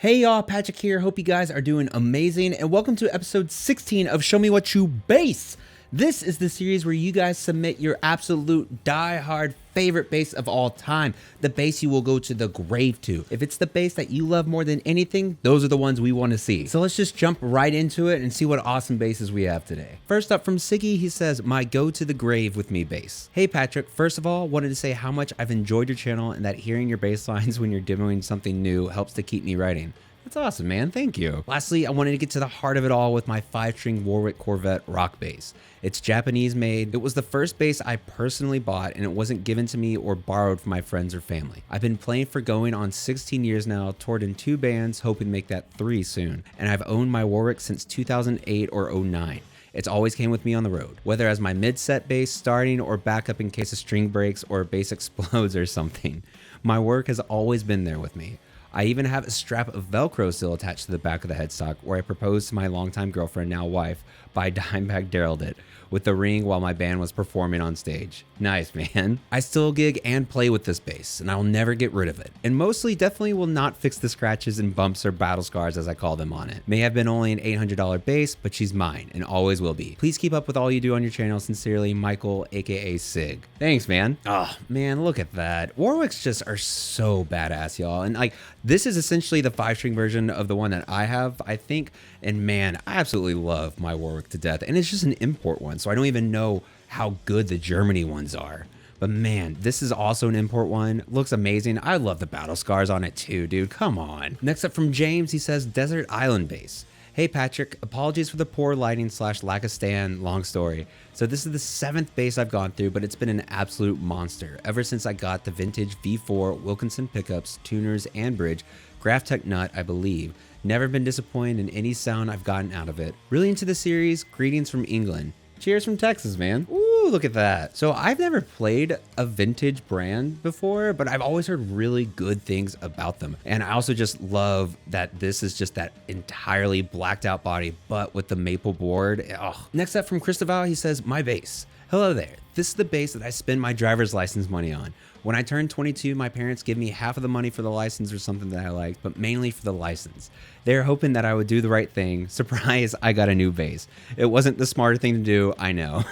Hey y'all, Patrick here. Hope you guys are doing amazing and welcome to episode 16 of Show Me What You Bass. This is the series where you guys submit your absolute die-hard favorite bass of all time, the bass you will go to the grave to. If it's the bass that you love more than anything, those are the ones we want to see. So let's just jump right into it and see what awesome basses we have today. First up from Siggy, he says, my go to the grave with me bass. Hey Patrick, first of all, wanted to say how much I've enjoyed your channel and that hearing your bass lines when you're demoing something new helps to keep me writing. That's awesome, man. Thank you. Lastly, I wanted to get to the heart of it all with my 5-string Warwick Corvette rock bass. It's Japanese made. It was the first bass I personally bought and it wasn't given to me or borrowed from my friends or family. I've been playing for going on 16 years now, toured in 2 bands, hoping to make that 3 soon. And I've owned my Warwick since 2008 or 09. It's always came with me on the road, whether as my mid-set bass starting or backup in case a string breaks or a bass explodes or something. My work has always been there with me. I even have a strap of Velcro still attached to the back of the headstock where I proposed to my longtime girlfriend, now wife, by Dimebag Darrelled it, with the ring while my band was performing on stage. Nice, man. I still gig and play with this bass, and I'll never get rid of it. And mostly definitely will not fix the scratches and bumps or battle scars as I call them on it. May have been only an $800 bass, but she's mine and always will be. Please keep up with all you do on your channel. Sincerely, Michael, aka Sig. Thanks, man. Oh, man, look at that. Warwicks just are so badass, y'all. And like, this is essentially the 5-string version of the one that I have, I think. And man, I absolutely love my Warwick to death. And it's just an import one, so I don't even know how good the Germany ones are. But man, this is also an import one. Looks amazing. I love the battle scars on it too, dude. Come on. Next up from James, he says, Desert Island Bass. Hey Patrick, apologies for the poor lighting / lack of stand, long story. So this is the 7th bass I've gone through, but it's been an absolute monster ever since I got the vintage V4 Wilkinson pickups, tuners, and bridge, Graphtec nut, I believe. Never been disappointed in any sound I've gotten out of it. Really into the series, greetings from England. Cheers from Texas, man. Ooh, look at that. So I've never played a vintage brand before, but I've always heard really good things about them. And I also just love that this is just that entirely blacked out body, but with the maple board. Oh. Next up from Christopher, he says, my bass. Hello there. This is the bass that I spend my driver's license money on. When I turned 22, my parents gave me half of the money for the license or something that I liked, but mainly for the license. They were hoping that I would do the right thing. Surprise, I got a new bass. It wasn't the smarter thing to do, I know.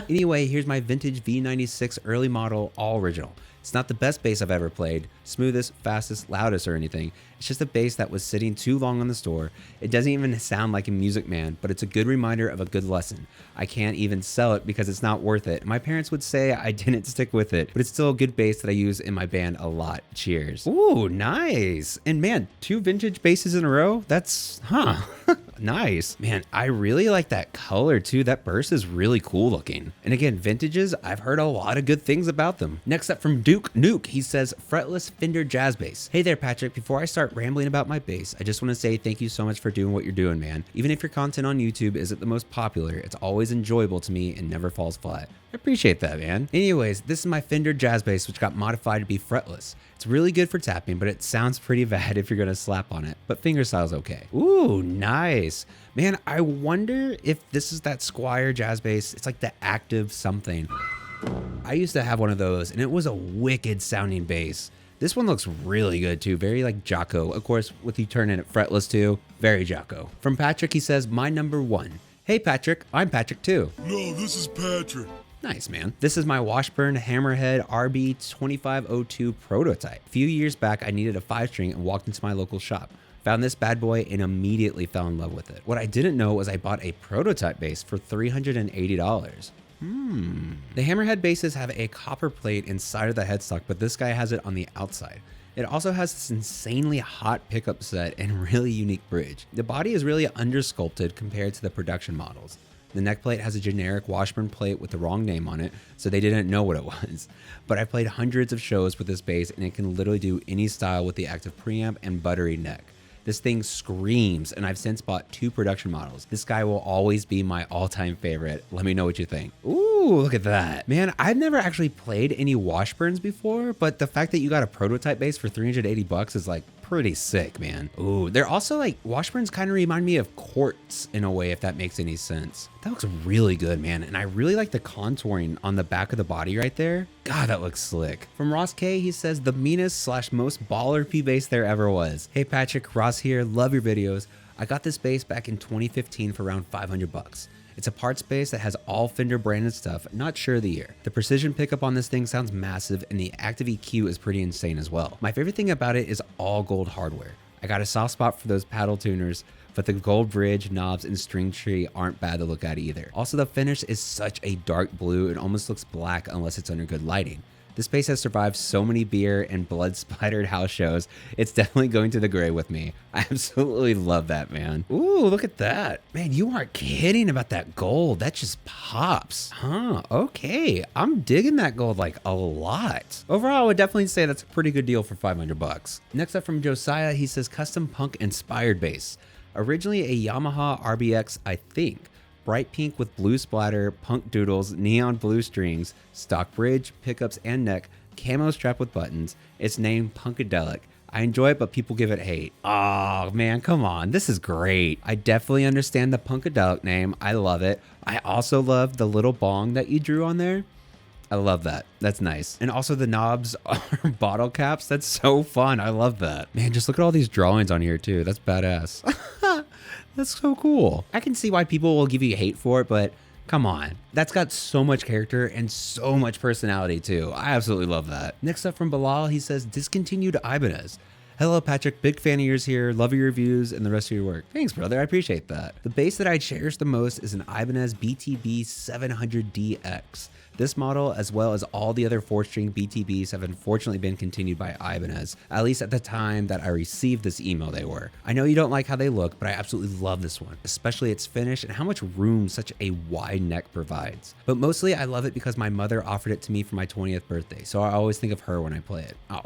Anyway, here's my vintage V96 early model, all original. It's not the best bass I've ever played, smoothest, fastest, loudest, or anything. It's just a bass that was sitting too long on the store. It doesn't even sound like a Music Man, but it's a good reminder of a good lesson. I can't even sell it because it's not worth it. My parents would say I didn't stick with it, but it's still a good bass that I use in my band a lot. Cheers. Ooh, nice. And man, 2 vintage basses in a row? That's, nice. Man, I really like that color too. That burst is really cool looking. And again, vintages, I've heard a lot of good things about them. Next up from Duke Nuke, he says, fretless Fender jazz bass. Hey there, Patrick. Before I start rambling about my bass, I just want to say thank you so much for doing what you're doing, man. Even if your content on YouTube isn't the most popular, it's always enjoyable to me and never falls flat. I appreciate that, man. Anyways, this is my Fender jazz bass, which got modified to be fretless. It's really good for tapping, but it sounds pretty bad if you're gonna slap on it, but fingerstyle's okay. Ooh, nice. Man, I wonder if this is that Squier jazz bass. It's like the active something. I used to have one of those and it was a wicked sounding bass. This one looks really good too, very like Jocko. Of course, with you turning it fretless too, very Jocko. From Patrick, he says, my number 1. Hey Patrick, I'm Patrick too. No, this is Patrick. Nice, man. This is my Washburn Hammerhead RB2502 prototype. A few years back, I needed a 5-string and walked into my local shop. Found this bad boy and immediately fell in love with it. What I didn't know was I bought a prototype bass for $380. The Hammerhead basses have a copper plate inside of the headstock, but this guy has it on the outside. It also has this insanely hot pickup set and really unique bridge. The body is really undersculpted compared to the production models. The neck plate has a generic Washburn plate with the wrong name on it, so they didn't know what it was. But I played hundreds of shows with this bass and it can literally do any style with the active preamp and buttery neck. This thing screams, and I've since bought 2 production models. This guy will always be my all-time favorite. Let me know what you think. Ooh, look at that. Man, I've never actually played any Washburns before, but the fact that you got a prototype bass for $380 is like pretty sick, man. Ooh, they're also like, Washburns kind of remind me of quartz in a way, if that makes any sense. That looks really good, man. And I really like the contouring on the back of the body right there. God, that looks slick. From Ross K, he says, the meanest / most baller P base there ever was. Hey Patrick, Ross here, love your videos. I got this base back in 2015 for around 500 bucks. It's a parts base that has all Fender branded stuff, not sure of the year. The precision pickup on this thing sounds massive, and the active EQ is pretty insane as well. My favorite thing about it is all gold hardware. I got a soft spot for those paddle tuners, but the gold bridge, knobs, and string tree aren't bad to look at either. Also, the finish is such a dark blue, it almost looks black unless it's under good lighting. This bass has survived so many beer and blood splattered house shows. It's definitely going to the grave with me. I absolutely love that, man. Ooh, look at that. Man, you aren't kidding about that gold. That just pops. Huh, okay. I'm digging that gold like a lot. Overall, I would definitely say that's a pretty good deal for 500 bucks. Next up from Josiah, he says custom punk inspired bass. Originally a Yamaha RBX, I think. Bright pink with blue splatter, punk doodles, neon blue strings, stock bridge, pickups and neck, camo strap with buttons. It's named Punkadelic. I enjoy it, but people give it hate. Oh man, come on. This is great. I definitely understand the Punkadelic name. I love it. I also love the little bong that you drew on there. I love that. That's nice. And also the knobs are bottle caps. That's so fun. I love that. Man, just look at all these drawings on here too. That's badass. That's so cool. I can see why people will give you hate for it, but come on. That's got so much character and so much personality too. I absolutely love that. Next up from Bilal, he says, discontinued Ibanez. Hello, Patrick. Big fan of yours here. Love your reviews and the rest of your work. Thanks, brother. I appreciate that. The bass that I cherish the most is an Ibanez BTB 700DX. This model, as well as all the other 4-string BTBs, have unfortunately been continued by Ibanez, at least at the time that I received this email they were. I know you don't like how they look, but I absolutely love this one, especially its finish and how much room such a wide neck provides. But mostly I love it because my mother offered it to me for my 20th birthday, so I always think of her when I play it. Oh,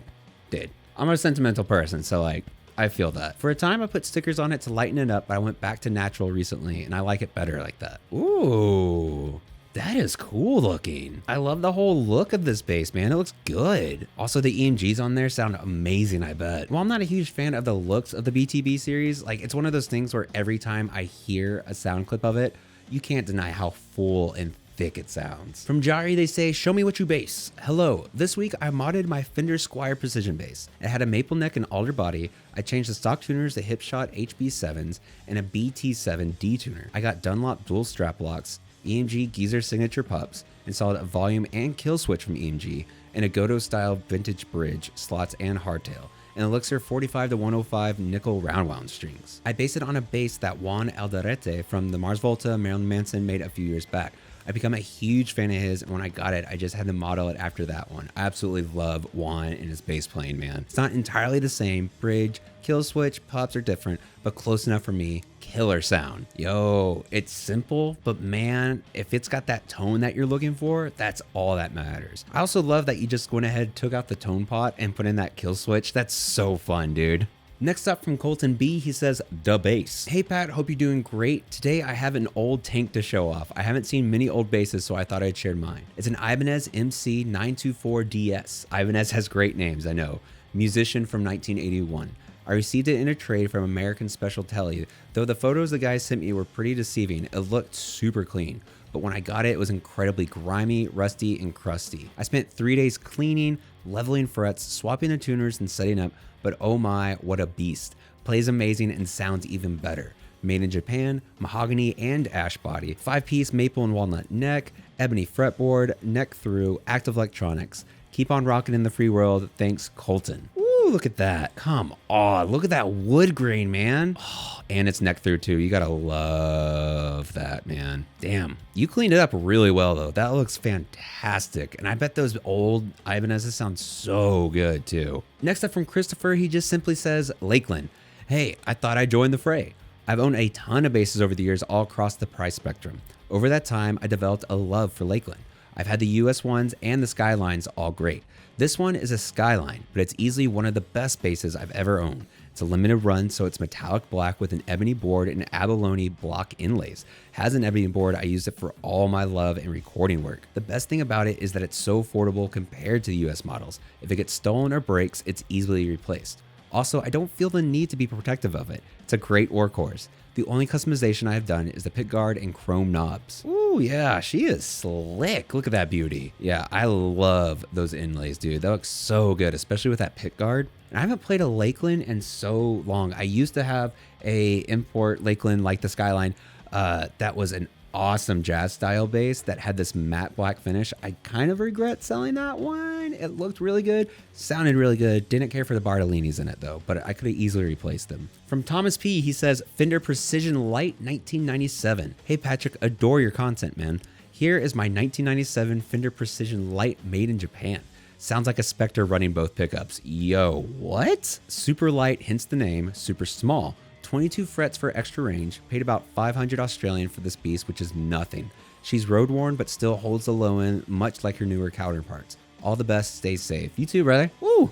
dude. I'm a sentimental person, so like, I feel that. For a time, I put stickers on it to lighten it up, but I went back to natural recently, and I like it better like that. Ooh. That is cool looking. I love the whole look of this bass, man. It looks good. Also, the EMGs on there sound amazing, I bet. While I'm not a huge fan of the looks of the BTB series, like it's one of those things where every time I hear a sound clip of it, you can't deny how full and thick it sounds. From Jari, they say, show me what you bass. Hello, this week I modded my Fender Squier Precision bass. It had a maple neck and alder body. I changed the stock tuners to Hipshot HB7s and a BT7 D tuner. I got Dunlop dual strap locks, EMG Geezer signature pups, installed a volume and kill switch from EMG, and a Godo style vintage bridge, slots and hardtail, and Elixir 45 to 105 nickel round wound strings. I based it on a bass that Juan Alderete from the Mars Volta Marilyn Manson made a few years back. I've become a huge fan of his, and when I got it, I just had to model it after that one. I absolutely love Juan and his bass playing, man. It's not entirely the same. Bridge, kill switch, pops are different, but close enough for me. Killer sound. Yo, it's simple, but man, if it's got that tone that you're looking for, that's all that matters. I also love that you just went ahead, took out the tone pot, and put in that kill switch. That's so fun, dude. Next up from Colton B, he says, the bass. Hey Pat, hope you're doing great. Today I have an old tank to show off. I haven't seen many old basses, so I thought I'd share mine. It's an Ibanez MC924DS. Ibanez has great names, I know. Musician from 1981. I received it in a trade from American Special Telly, though the photos the guys sent me were pretty deceiving. It looked super clean, but when I got it, it was incredibly grimy, rusty, and crusty. I spent 3 days cleaning, leveling frets, swapping the tuners, and setting up, but oh my, what a beast. Plays amazing and sounds even better. Made in Japan, mahogany and ash body, 5-piece maple and walnut neck, ebony fretboard, neck through, active electronics. Keep on rocking in the free world. Thanks, Colton. Ooh, look at that. Come on, look at that wood grain, man. Oh, and it's neck through too. You gotta love that, man. Damn, you cleaned it up really well though. That looks fantastic. And I bet those old Ibanez's sound so good too. Next up from Christopher, he just simply says, Lakeland. Hey, I thought I'd join the fray. I've owned a ton of basses over the years all across the price spectrum. Over that time, I developed a love for Lakeland. I've had the US ones and the Skylines, all great. This one is a Skyline, but it's easily one of the best basses I've ever owned. It's a limited run, so it's metallic black with an ebony board and abalone block inlays. Has an ebony board, I use it for all my love and recording work. The best thing about it is that it's so affordable compared to the US models. If it gets stolen or breaks, it's easily replaced. Also, I don't feel the need to be protective of it. It's a great workhorse. The only customization I have done is the pickguard and chrome knobs. Ooh, yeah, she is slick. Look at that beauty. Yeah, I love those inlays, dude. That looks so good, especially with that pickguard. And I haven't played a Lakeland in so long. I used to have a import Lakeland like the Skyline that was an awesome jazz style bass that had this matte black finish. I kind of regret selling that one. It looked really good, sounded really good. Didn't care for the Bartolinis in it though, but I could have easily replaced them. From Thomas P, he says, Fender Precision Light 1997. Hey Patrick, adore your content, man. Here is my 1997 Fender Precision Light made in Japan. Sounds like a Spectre running both pickups. Yo, what? Super light, hence the name, super small. 22 frets for extra range, paid about 500 Australian for this beast, which is nothing. She's road worn, but still holds the low end, much like her newer counterparts. All the best, stay safe. You too, brother. Woo!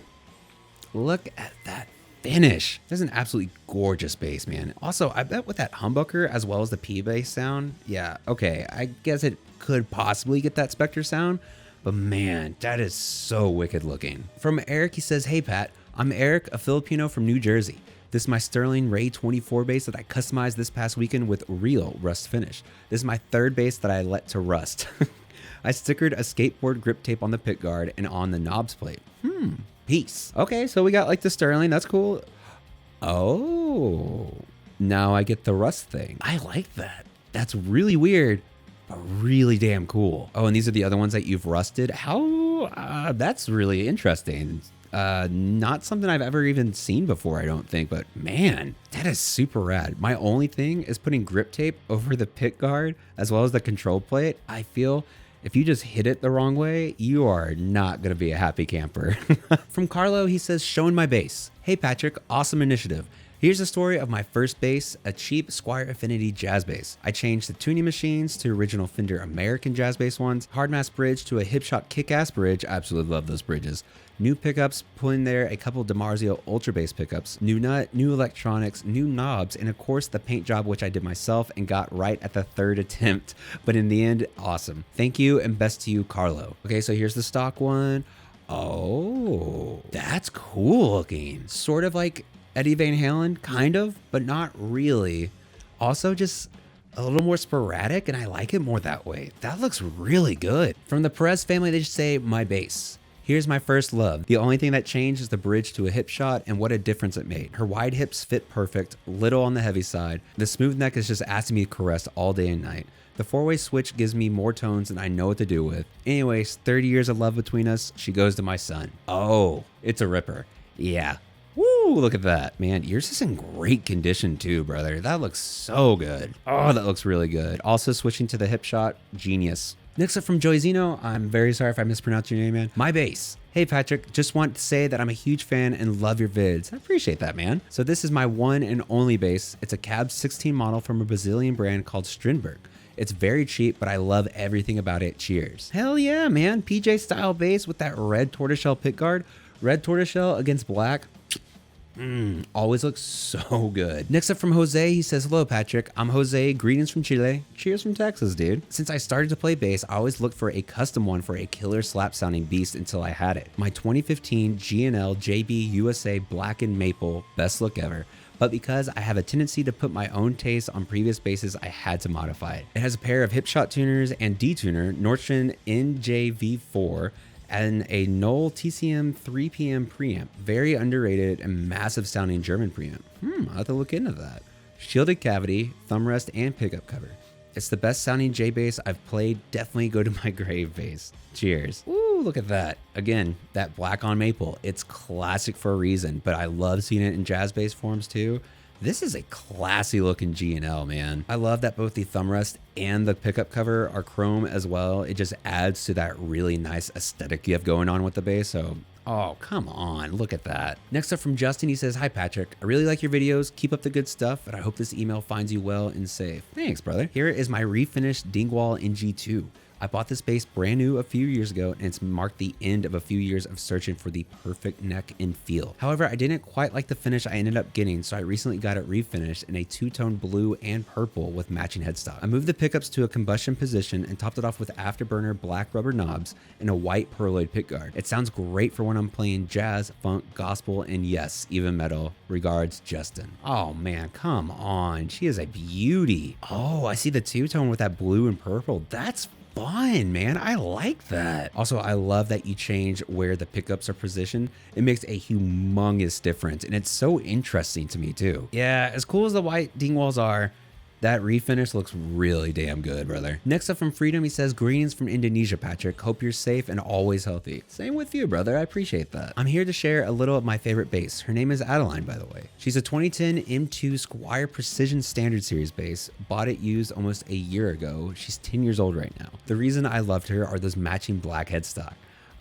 Look at that finish. That's an absolutely gorgeous bass, man. Also, I bet with that humbucker as well as the P bass sound, yeah, okay, I guess it could possibly get that Spectre sound, but man, that is so wicked looking. From Eric, he says, hey Pat, I'm Eric, a Filipino from New Jersey. This is my Sterling Ray 24 bass that I customized this past weekend with real rust finish. This is my third bass that I let to rust. I stickered a skateboard grip tape on the pickguard and on the knobs plate. Peace. Okay, so we got like the Sterling, that's cool. Oh, now I get the rust thing. I like that. That's really weird, but really damn cool. Oh, and these are the other ones that you've rusted. How? That's really interesting. Not something I've ever even seen before, I don't think, but man, that is super rad. My only thing is putting grip tape over the pick guard as well as the control plate. I feel if you just hit it the wrong way, you are not going to be a happy camper. From Carlo, he says, showing my bass. Hey Patrick, awesome initiative. Here's the story of my first bass, a cheap Squier Affinity jazz bass. I changed the tuning machines to original Fender American jazz bass ones, hardmass bridge to a Hipshot kick-ass bridge. I absolutely love those bridges. New pickups, put in there a couple DiMarzio Ultra Bass pickups, new nut, new electronics, new knobs, and of course the paint job, which I did myself and got right at the third attempt. But in the end, awesome. Thank you and best to you, Carlo. Okay, so here's the stock one. Oh, that's cool looking. Sort of like Eddie Van Halen, kind of, but not really. Also just a little more sporadic, and I like it more that way. That looks really good. From the Perez family, they just say, my bass. Here's my first love. The only thing that changed is the bridge to a hip shot, and what a difference it made. Her wide hips fit perfect, little on the heavy side. The smooth neck is just asking me to caress all day and night. The four-way switch gives me more tones than I know what to do with. Anyways, 30 years of love between us. She goes to my son. Oh, it's a ripper. Yeah. Woo, look at that. Man, yours is in great condition too, brother. That looks so good. Oh, that looks really good. Also switching to the hip shot, genius. Next up from Joyzino, I'm very sorry if I mispronounced your name, man. My bass. Hey Patrick, just want to say that I'm a huge fan and love your vids. I appreciate that, man. So this is my one and only bass. It's a Cab 16 model from a Brazilian brand called Strindberg. It's very cheap, but I love everything about it. Cheers. Hell yeah, man. PJ style bass with that red tortoiseshell pickguard. Red tortoiseshell against black. Always looks so good. Next up from Jose, he says, hello Patrick, I'm Jose, greetings from Chile. Cheers from Texas, dude. Since I started to play bass, I always looked for a custom one for a killer slap sounding beast until I had it. My 2015 G&L JB USA Black and Maple, best look ever. But because I have a tendency to put my own taste on previous basses, I had to modify it. It has a pair of Hipshot tuners and D-tuner, Nordstrand NJV4, and a Knoll TCM 3PM preamp. Very underrated and massive sounding German preamp. I'll have to look into that. Shielded cavity, thumb rest, and pickup cover. It's the best sounding J bass I've played. Definitely go to my grave bass. Cheers. Ooh, look at that. Again, that black on maple. It's classic for a reason, but I love seeing it in jazz bass forms too. This is a classy looking G&L, man. I love that both the thumb rest and the pickup cover are chrome as well. It just adds to that really nice aesthetic you have going on with the bass. So, oh, come on, look at that. Next up from Justin, he says, hi Patrick, I really like your videos. Keep up the good stuff, and I hope this email finds you well and safe. Thanks, brother. Here is my refinished Dingwall NG2. I bought this base brand new a few years ago, and it's marked the end of a few years of searching for the perfect neck and feel. However, I didn't quite like the finish I ended up getting, so I recently got it refinished in a two-tone blue and purple with matching headstock. I moved the pickups to a combustion position and topped it off with afterburner black rubber knobs and a white pearloid pickguard. It sounds great for when I'm playing jazz, funk, gospel, and yes, even metal. Regards, Justin. Oh man, come on. She is a beauty. Oh, I see the two-tone with that blue and purple. That's fun, man. I like that. Also, I love that you change where the pickups are positioned. It makes a humongous difference, and it's so interesting to me too. Yeah, as cool as the white dingwalls are, that refinish looks really damn good, brother. Next up from Freedom, he says, greetings from Indonesia, Patrick. Hope you're safe and always healthy. Same with you, brother. I appreciate that. I'm here to share a little of my favorite bass. Her name is Adeline, by the way. She's a 2010 M2 Squire Precision Standard Series bass. Bought it used almost a year ago. She's 10 years old right now. The reason I loved her are those matching black headstock.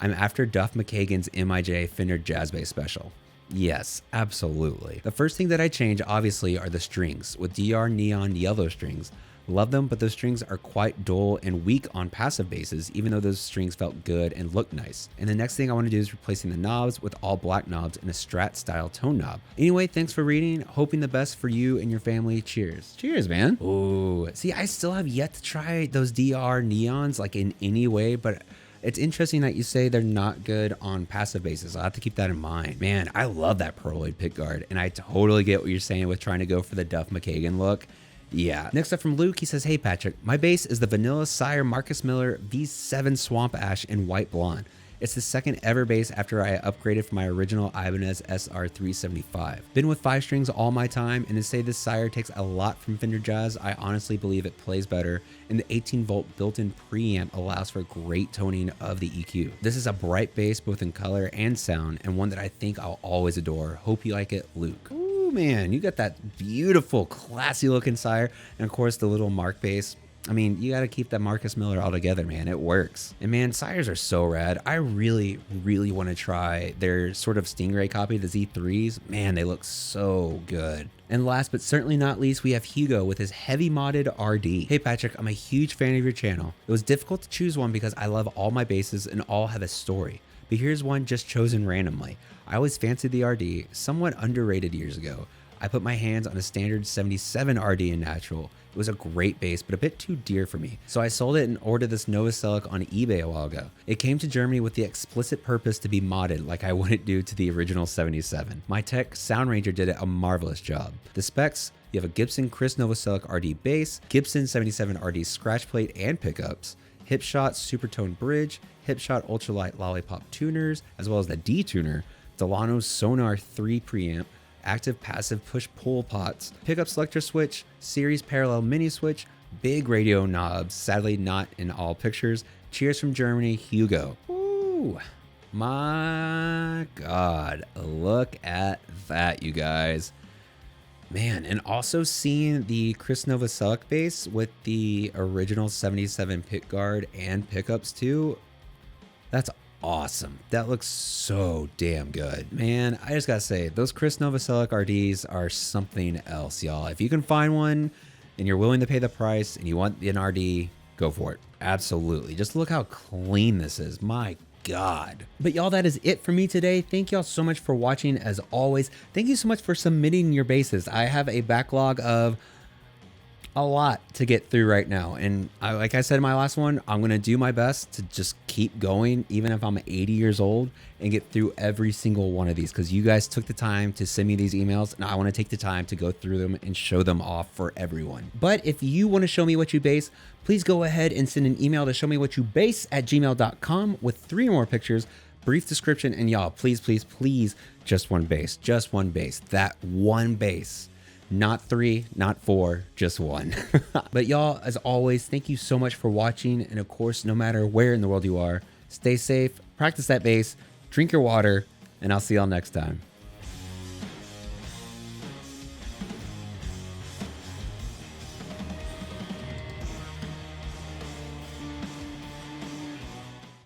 I'm after Duff McKagan's MIJ Fender Jazz Bass Special. Yes, absolutely. The first thing that I change, obviously, are the strings with DR Neon Yellow strings. Love them, but those strings are quite dull and weak on passive basses, even though those strings felt good and looked nice. And the next thing I want to do is replacing the knobs with all black knobs and a Strat style tone knob. Anyway, thanks for reading. Hoping the best for you and your family. Cheers. Cheers, man. Ooh, see, I still have yet to try those DR Neons like in any way, but it's interesting that you say they're not good on passive basses. I'll have to keep that in mind. Man, I love that pearloid pickguard, and I totally get what you're saying with trying to go for the Duff McKagan look. Yeah. Next up from Luke, he says, hey Patrick, my bass is the Vanilla Sire Marcus Miller V7 Swamp Ash in white blonde. It's the second ever bass after I upgraded from my original Ibanez SR375. Been with 5 strings all my time, and to say this Sire takes a lot from Fender Jazz, I honestly believe it plays better, and the 18-volt built-in preamp allows for great toning of the EQ. This is a bright bass both in color and sound, and one that I think I'll always adore. Hope you like it, Luke. Ooh, man, you got that beautiful, classy looking Sire, and of course the little Mark bass. I mean, you got to keep that Marcus Miller all together, man. It works. And man, Sires are so rad. I really want to try their sort of Stingray copy, the Z3s. Man, they look so good. And last but certainly not least, we have Hugo with his heavy modded RD. Hey Patrick, I'm a huge fan of your channel. It was difficult to choose one because I love all my basses and all have a story. But here's one just chosen randomly. I always fancied the RD, somewhat underrated years ago. I put my hands on a standard 77 RD in natural. It was a great bass, but a bit too dear for me. So I sold it and ordered this Novoselic on eBay a while ago. It came to Germany with the explicit purpose to be modded like I wouldn't do to the original 77. My tech, Sound Ranger, did a marvelous job. The specs, you have a Gibson Chris Novoselic RD bass, Gibson 77 RD scratch plate and pickups, Hipshot Supertone bridge, Hipshot Ultralight Lollipop tuners, as well as the D-tuner, Delano's Sonar 3 preamp, active passive push-pull pots, pickup selector switch, series parallel mini switch, big radio knobs, sadly not in all pictures. Cheers from Germany, Hugo. Ooh, my God, look at that, you guys. Man, and also seeing the Chris Novoselic bass with the original 77 pickguard and pickups too, that's awesome. That looks so damn good. Man, I just gotta say, those Chris Novoselic RDs are something else, y'all. If you can find one and you're willing to pay the price and you want an RD, go for it. Absolutely. Just look how clean this is. My God. But y'all, that is it for me today. Thank y'all so much for watching as always. Thank you so much for submitting your basses. I have a backlog of a lot to get through right now, and like I said in my last one, I'm gonna do my best to just keep going even if I'm 80 years old and get through every single one of these, because you guys took the time to send me these emails, and I want to take the time to go through them and show them off for everyone. But if you want to show me what you bass, please go ahead and send an email to showmewhatyoubase@gmail.com with 3 or more pictures, brief description, and y'all, please just one bass, that one bass. Not 3, not 4, just 1. But y'all, as always, thank you so much for watching. And of course, no matter where in the world you are, stay safe, practice that bass, drink your water, and I'll see y'all next time.